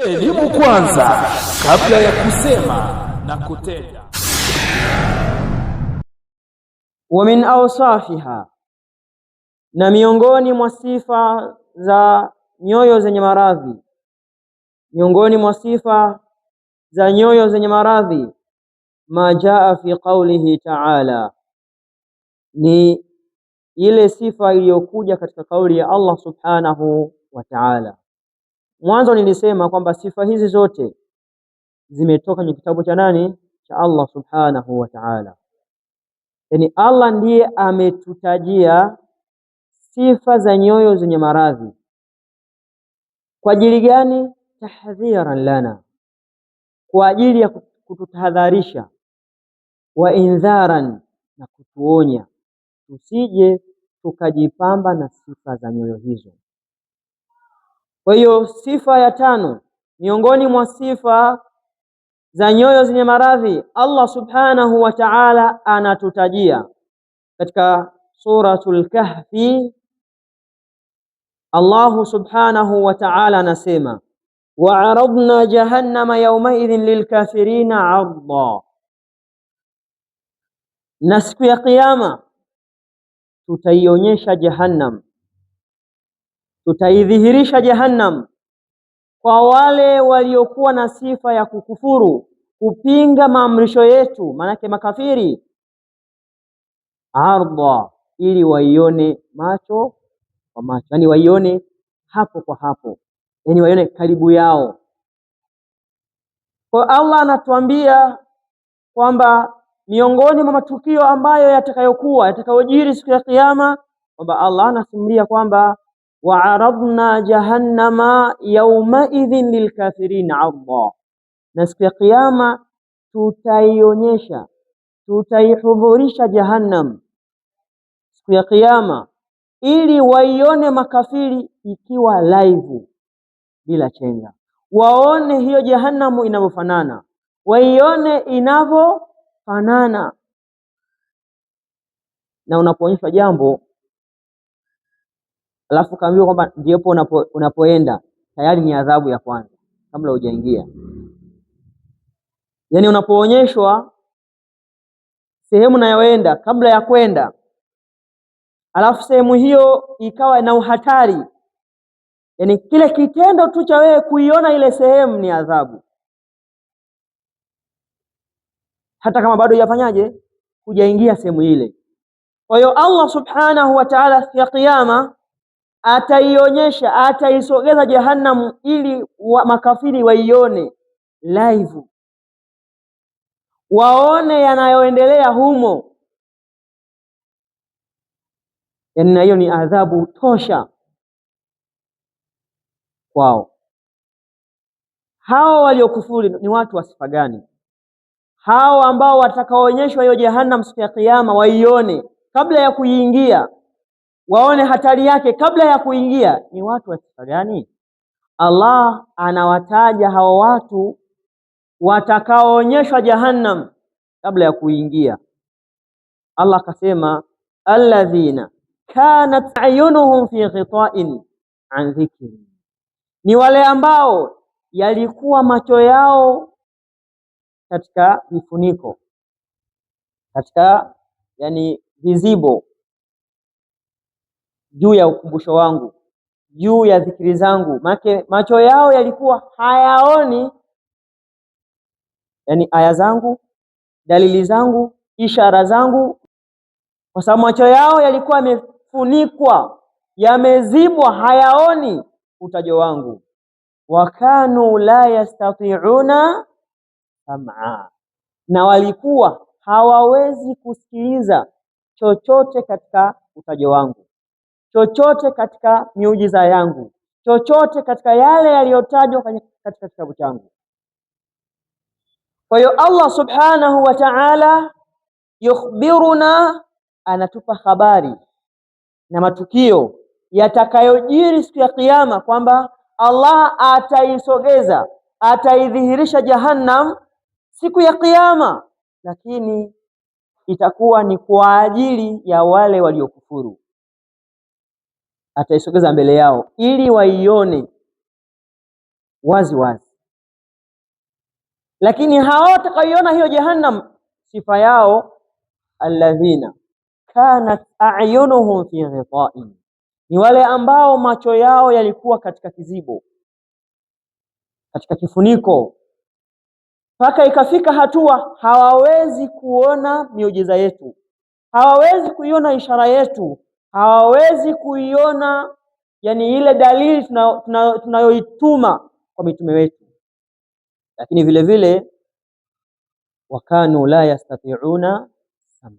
Elimu kwanza kabla ya kusema na kutenda. Wa min awsafiha, na miongoni mwa sifa za nyoyo zenye maradhi, miongoni mwa sifa za nyoyo zenye maradhi, ma jaa fi qawlihi ta'ala, ni ile sifa iliyokuja katika kauli ya Allah subhanahu wa ta'ala. Mwanzo nilisema kwamba sifa hizi zote zimetoka kwenye kitabu cha nani? Cha Allah subhanahu wa ta'ala. Yani Allah ndiye ametutajia sifa za nyoyo zenye maradhi. Kwa ajili gani? Tahdhiran lana, kwa ajili ya kututahadharisha, wa indharan, na kutuonya tusije tukajipamba na sifa za nyoyo hizo. Kwa hiyo sifa ya tano miongoni mwa sifa za nyoyo zenye maradhi, Allah subhanahu wa ta'ala anatutajia katika suratul Kahfi. Allahu subhanahu wa ta'ala anasema, wa aradna jahannama yawmaidhin lilkafirina 'arda, na siku ya kiyama tutaionyesha Jahannam, tutaidhihirisha Jahannam kwa wale waliokuwa na sifa ya kukufuru, kupinga maamrisho yetu, manake makafiri. Arda, ili waione macho kwa macho, yani waione hapo kwa hapo, yani waione karibu yao. Kwa Allah anatuambia kwamba miongoni mwa matukio ambayo yatakayojiri siku ya kiyama, kwamba Allah anasimulia kwamba wa aradna jahannama yawmaidhin lilkafirin 'arda, na siku ya kiyama tutaionyesha, tutaihudhurisha Jahannam siku ya kiyama ili waione makafiri ikiwa live, bila chenga, waone hiyo Jahannamu inavyofanana, waione inavyofanana. Na unapoonyeshwa jambo alafu kaambiwa kwamba ndipo unapoenda, tayari ni adhabu ya kwanza kabla hujaingia. Yani unapoonyeshwa sehemu nayoenda kabla ya kwenda, alafu sehemu hiyo ikawa na uhatari, yani kile kitendo tu cha wewe kuiona ile sehemu ni adhabu, hata kama bado hujafanyaje, hujaingia sehemu ile. Kwa hiyo Allah subhanahu wa ta'ala ya kiyama ataionyesha, ataisogeza Jahannam ili makafiri waione live, waone yanayoendelea humo. Yani na hiyo ni adhabu tosha kwao. Hao waliokufuri ni watu wa sifa gani? Hao ambao watakaoonyeshwa hiyo Jahannam siku ya kiyama waione kabla ya kuingia, waone hatari yake kabla ya kuingia, ni watu wa sifa gani? Allah anawataja hao watu watakaoonyeshwa Jahannam kabla ya kuingia. Allah akasema, alladhina kanat ayunuhum fi ghita'in an dhikri, ni wale ambao yalikuwa macho yao katika vifuniko, katika yani vizibo, juu ya ukumbusho wangu, juu ya dhikri zangu. Macho yao yalikuwa hayaoni yani aya zangu, dalili zangu, ishara zangu, kwa sababu macho yao yalikuwa yamefunikwa, yamezibwa, hayaoni utajo wangu. Wakanu la yastati'una sam'a, na walikuwa hawawezi kusikiliza chochote katika utajo wangu, chochote katika miujiza yangu, chochote katika yale yaliyotajwa katika kitabu changu. Kwa hiyo Allah subhanahu wa ta'ala yukhbiruna, anatupa habari na matukio yatakayojiri siku ya kiyama, kwamba Allah ataisogeza, ataidhihirisha Jahannam siku ya kiyama, lakini itakuwa ni kwa ajili ya wale waliokufuru. Ataisogeza mbele yao ili waione wazi wazi. lakini hao watakaoiona hiyo jahannam, sifa yao alladhina kanat a'yunuhum fi ghita'in, ni wale ambao macho yao yalikuwa katika kizibo, katika kifuniko, mpaka ikafika hatua hawawezi kuona miujiza yetu, hawawezi kuiona ishara yetu, hawawezi kuiona yani ile dalili tunayoituma kwa mitume wetu. Lakini vile vile wakanu la yastati'una sama,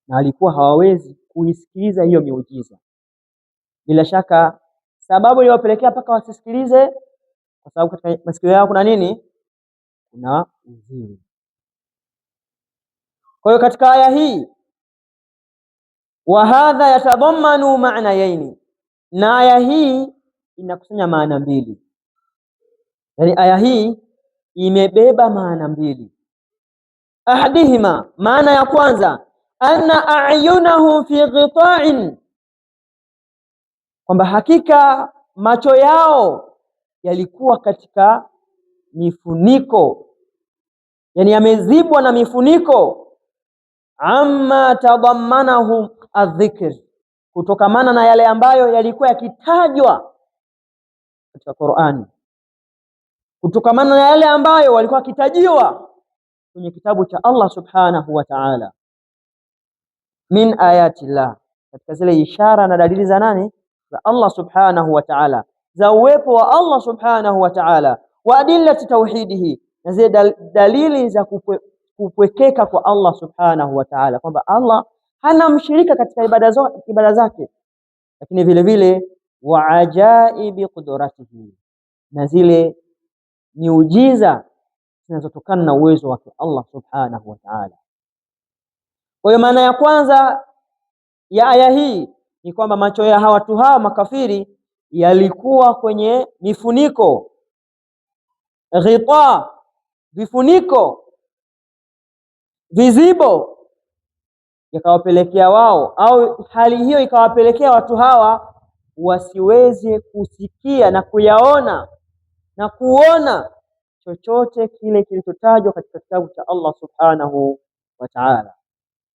na walikuwa hawawezi kuisikiliza hiyo miujiza. Bila shaka sababu iliyowapelekea mpaka wasisikilize, kwa sababu katika masikio yao kuna nini? Kuna uziwi. Kwa hiyo katika aya hii, wa hadha yatadhammanu ma'nayaini, na aya hii inakusanya maana mbili. Yani aya hii imebeba maana mbili. Ahadihima, maana ya kwanza, anna a'yunahum fi ghita'in, kwamba hakika macho yao yalikuwa katika mifuniko, yani yamezibwa na mifuniko, amma tadammanahum adh-dhikr, kutokamana na yale ambayo yalikuwa yakitajwa katika Qur'ani, kutokamana na yale ambayo walikuwa wakitajiwa kwenye kitabu cha Allah subhanahu wa ta'ala, min ayatillah, katika zile ishara na dalili za nani? Za Allah subhanahu wa ta'ala, za uwepo wa Allah subhanahu wa ta'ala, wa adillati tauhidihi, na zile dalili za kupwekeka kwa Allah subhanahu wa ta'ala, kwamba Allah hana mshirika katika ibada zake. Lakini vile vile wa ajaibi qudratihi, na zile miujiza zinazotokana na uwezo wake Allah subhanahu wa ta'ala. Kwa hiyo maana ya kwanza ya aya hii ni kwamba macho ya watu hawa makafiri yalikuwa kwenye mifuniko, ghita, vifuniko, vizibo, yakawapelekea wao, au hali hiyo ikawapelekea watu hawa wasiweze kusikia na kuyaona na kuona chochote kile kilichotajwa katika kitabu cha Allah subhanahu wa ta'ala,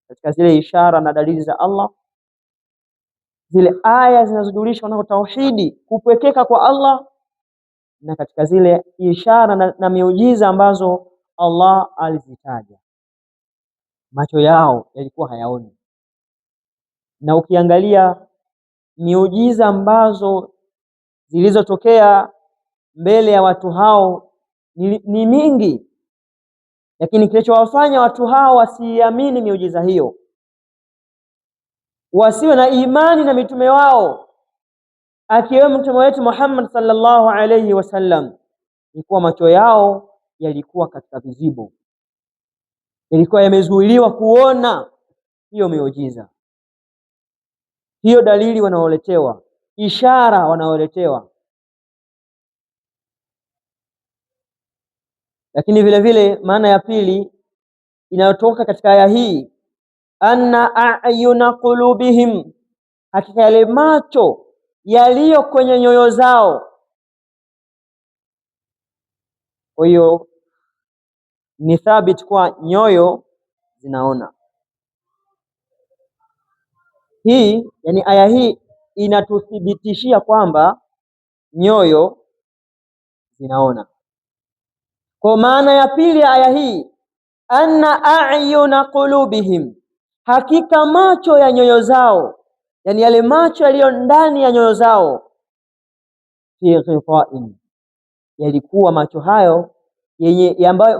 katika zile ishara na dalili za Allah, zile aya zinazojulisha na tauhidi, kupwekeka kwa Allah, na katika zile ishara na miujiza ambazo Allah alizitaja, macho yao yalikuwa hayaoni. Na ukiangalia miujiza ambazo zilizotokea mbele ya watu hao ni mingi, lakini kilichowafanya watu hao wasiamini miujiza hiyo, wasiwe na imani na mitume wao, akiwemo mtume wetu Muhammad sallallahu alayhi wasallam, ni kuwa macho yao yalikuwa katika vizibo, yalikuwa yamezuiliwa kuona hiyo miujiza, hiyo dalili wanaoletewa, ishara wanaoletewa. Lakini vile vile maana ya pili inayotoka katika aya hii, anna a'yuna qulubihim, hakika yale macho yaliyo kwenye nyoyo zao. Kwa hiyo ni thabit kwa nyoyo zinaona. Hii yani aya hii inatuthibitishia kwamba nyoyo zinaona. Kwa maana ya pili ya aya hii, anna a'yuna qulubihim, hakika macho ya nyoyo zao, yani yale macho yaliyo ndani ya nyoyo zao, fi ghita'in, yalikuwa macho hayo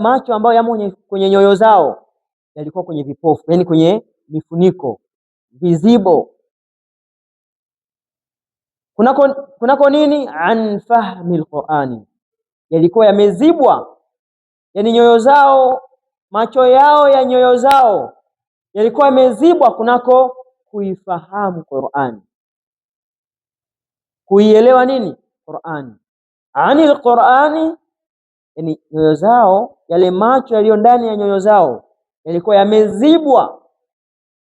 macho ambayo yamo kwenye nyoyo zao yalikuwa kwenye vipofu, yani kwenye mifuniko, vizibo. Kunako nini? An fahmi alqur'ani, yalikuwa yamezibwa, yani nyoyo zao, macho yao ya nyoyo zao yalikuwa yamezibwa kunako kuifahamu Qur'ani, kuielewa nini? Qur'ani. Anil Qur'ani, yani nyoyo zao, yale macho yaliyo ndani ya nyoyo zao yalikuwa yamezibwa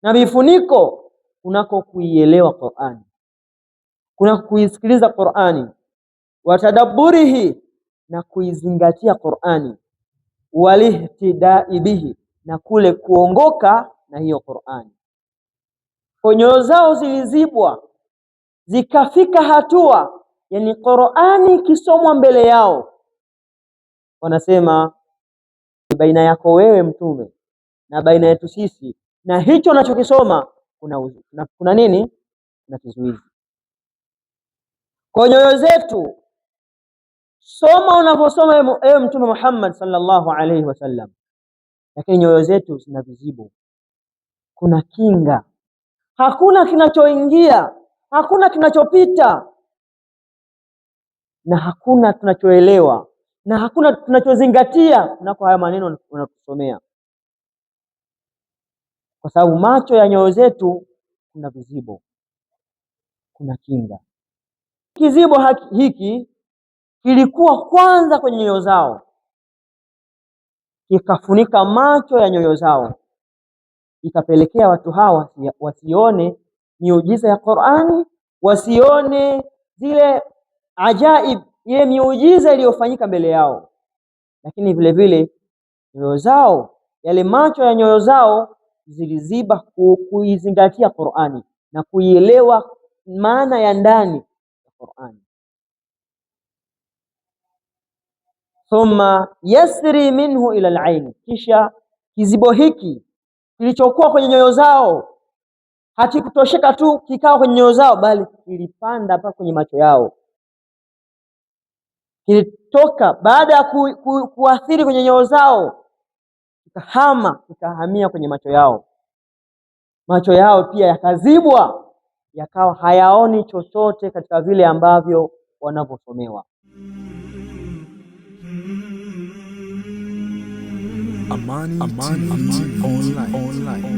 na vifuniko kunako kuielewa Qur'ani, kunako kuisikiliza Qur'ani, watadabburihi, na kuizingatia Qur'ani, walihtidai bihi, na kule kuongoka na hiyo Qur'ani. Kwa nyoyo zao zilizibwa, zikafika hatua yani Qur'ani ikisomwa mbele yao wanasema baina yako wewe mtume na baina yetu sisi na hicho unachokisoma kuna nini? Kuna kizuizi. Kwa nyoyo zetu, soma unavyosoma ewe Mtume Muhammad sallallahu alaihi wasallam, lakini nyoyo zetu zina vizibo, kuna kinga, hakuna kinachoingia, hakuna kinachopita, na hakuna tunachoelewa, na hakuna tunachozingatia kunako haya maneno unatusomea, kwa sababu macho ya nyoyo zetu kuna vizibo, kuna kinga. Kizibo hiki kilikuwa kwanza kwenye nyoyo zao, kikafunika macho ya nyoyo zao, ikapelekea watu hawa wasione miujiza ya Qur'ani, wasione zile ajaib, ile miujiza iliyofanyika mbele yao. Lakini vile vile nyoyo zao, yale macho ya nyoyo zao ziliziba kuizingatia Qur'ani na kuielewa maana ya ndani ya Qur'ani. Thumma yasri minhu ila al-ain, kisha kizibo hiki kilichokuwa kwenye nyoyo zao hakikutosheka tu kikao kwenye nyoyo zao, bali kilipanda mpaka kwenye macho yao. Kilitoka baada ya kuathiri kwenye nyoyo zao, kikahamia kwenye macho yao. Macho yao pia yakazibwa, yakawa hayaoni chochote katika vile ambavyo wanavyosomewa. Amani TV online.